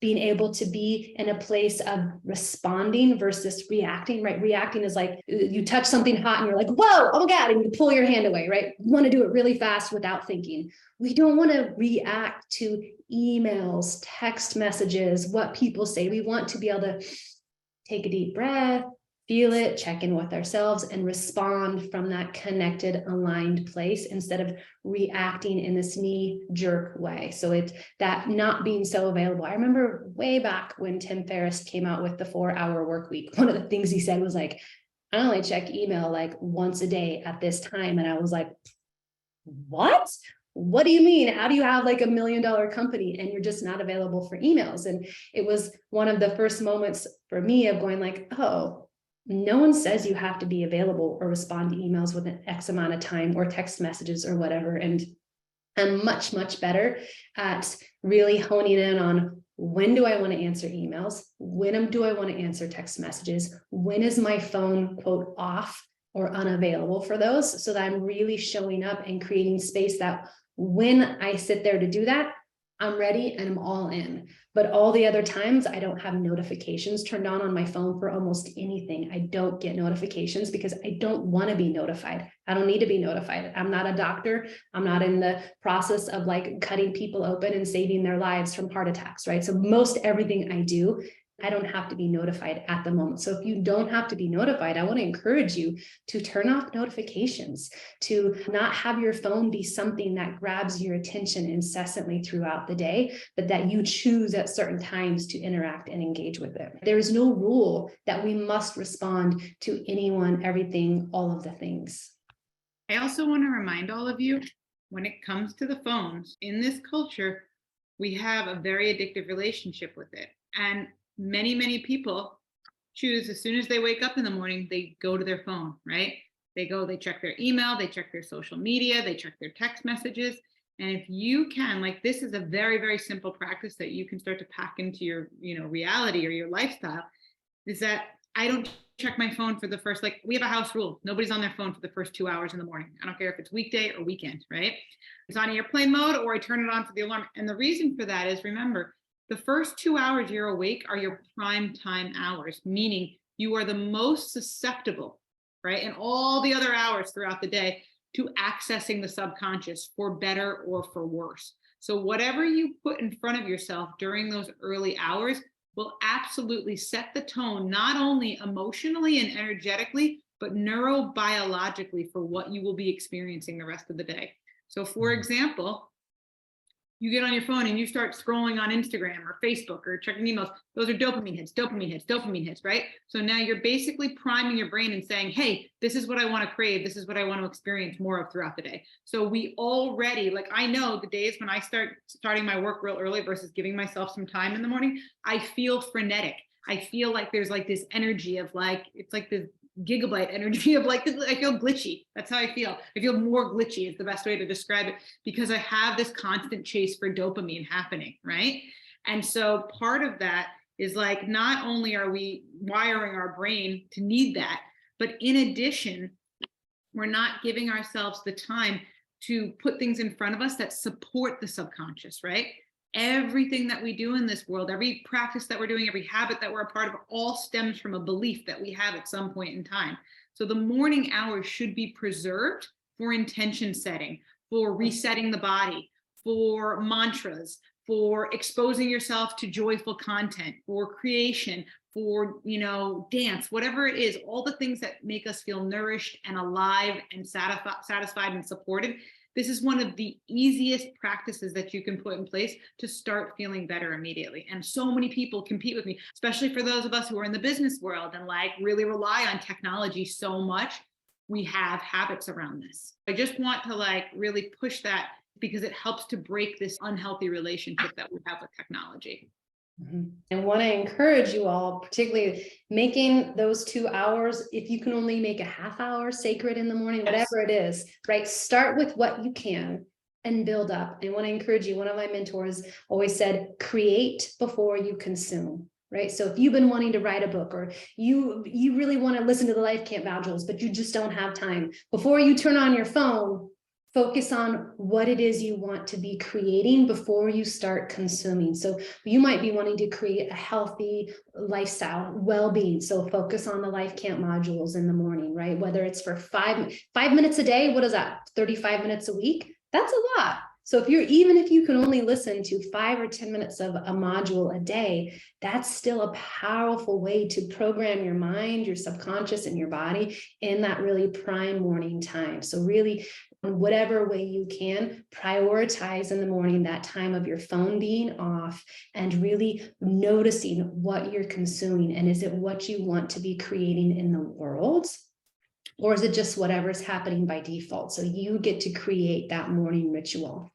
being able to be in a place of responding versus reacting, right? Reacting is like you touch something hot and you're like, whoa, oh my God, and you pull your hand away, right? You want to do it really fast without thinking. We don't want to react to emails, text messages, what people say. We want to be able to take a deep breath, feel it, check in with ourselves, and respond from that connected, aligned place instead of reacting in this knee-jerk way. So it's that not being so available. I remember way back when Tim Ferriss came out with the 4-hour work week, one of the things he said was like, I only check email like once a day at this time. And I was like, what do you mean? How do you have like $1 million company and you're just not available for emails? And it was one of the first moments for me of going like, oh, no one says you have to be available or respond to emails within X amount of time or text messages or whatever. And I'm much, much better at really honing in on when do I want to answer emails? When do I want to answer text messages? When is my phone, quote, off or unavailable for those? So that I'm really showing up and creating space that when I sit there to do that, I'm ready and I'm all in. But all the other times I don't have notifications turned on my phone for almost anything. I don't get notifications because I don't want to be notified. I don't need to be notified. I'm not a doctor. I'm not in the process of like cutting people open and saving their lives from heart attacks, right? So most everything I do, I don't have to be notified at the moment. So if you don't have to be notified, I want to encourage you to turn off notifications, to not have your phone be something that grabs your attention incessantly throughout the day, but that you choose at certain times to interact and engage with it. There is no rule that we must respond to anyone, everything, all of the things. I also want to remind all of you, when it comes to the phones, in this culture, we have a very addictive relationship with it. And many people choose, as soon as they wake up in the morning, they go to their phone, right? They check their email, they check their social media, they check their text messages. And if you can, like, this is a very, very simple practice that you can start to pack into your, reality or your lifestyle, is that I don't check my phone for the first, like, we have a house rule. Nobody's on their phone for the first 2 hours in the morning. I don't care if it's weekday or weekend, right? It's on airplane mode or I turn it on for the alarm. And the reason for that is, remember, the first 2 hours you're awake are your prime time hours, meaning you are the most susceptible, right? And all the other hours throughout the day to accessing the subconscious for better or for worse. So whatever you put in front of yourself during those early hours will absolutely set the tone, not only emotionally and energetically, but neurobiologically for what you will be experiencing the rest of the day. So for example, you get on your phone and you start scrolling on Instagram or Facebook or checking emails. Those are dopamine hits, right? So now you're basically priming your brain and saying, hey, this is what I want to crave. This is what I want to experience more of throughout the day. So we already, like, I know the days when I starting my work real early versus giving myself some time in the morning, I feel frenetic. I feel like there's like this energy of like, it's like this gigabyte energy of like, I feel glitchy. That's how I feel. I feel more glitchy is the best way to describe it, because I have this constant chase for dopamine happening, right? And so part of that is like, not only are we wiring our brain to need that, but in addition, we're not giving ourselves the time to put things in front of us that support the subconscious, right? Everything that we do in this world, every practice that we're doing, every habit that we're a part of, all stems from a belief that we have at some point in time. So the morning hours should be preserved for intention setting, for resetting the body, for mantras, for exposing yourself to joyful content, for creation, for, dance, whatever it is, all the things that make us feel nourished and alive and satisfied and supported. This is one of the easiest practices that you can put in place to start feeling better immediately. And so many people compete with me, especially for those of us who are in the business world and like really rely on technology so much. We have habits around this. I just want to like really push that because it helps to break this unhealthy relationship that we have with technology. I want to encourage you all, particularly making those 2 hours, if you can only make a half hour sacred in the morning, whatever it is, right? Start with what you can and build up. I want to encourage you. One of my mentors always said, create before you consume. Right. So if you've been wanting to write a book, or you really want to listen to the Life Camp modules, but you just don't have time, before you turn on your phone, focus on what it is you want to be creating before you start consuming. So you might be wanting to create a healthy lifestyle, well-being. So focus on the Life Camp modules in the morning, right? Whether it's for five minutes a day, what is that? 35 minutes a week? That's a lot. So even if you can only listen to 5 or 10 minutes of a module a day, that's still a powerful way to program your mind, your subconscious, and your body in that really prime morning time. So really, in whatever way you can, prioritize in the morning that time of your phone being off and really noticing what you're consuming. And is it what you want to be creating in the world? Or is it just whatever's happening by default? So you get to create that morning ritual.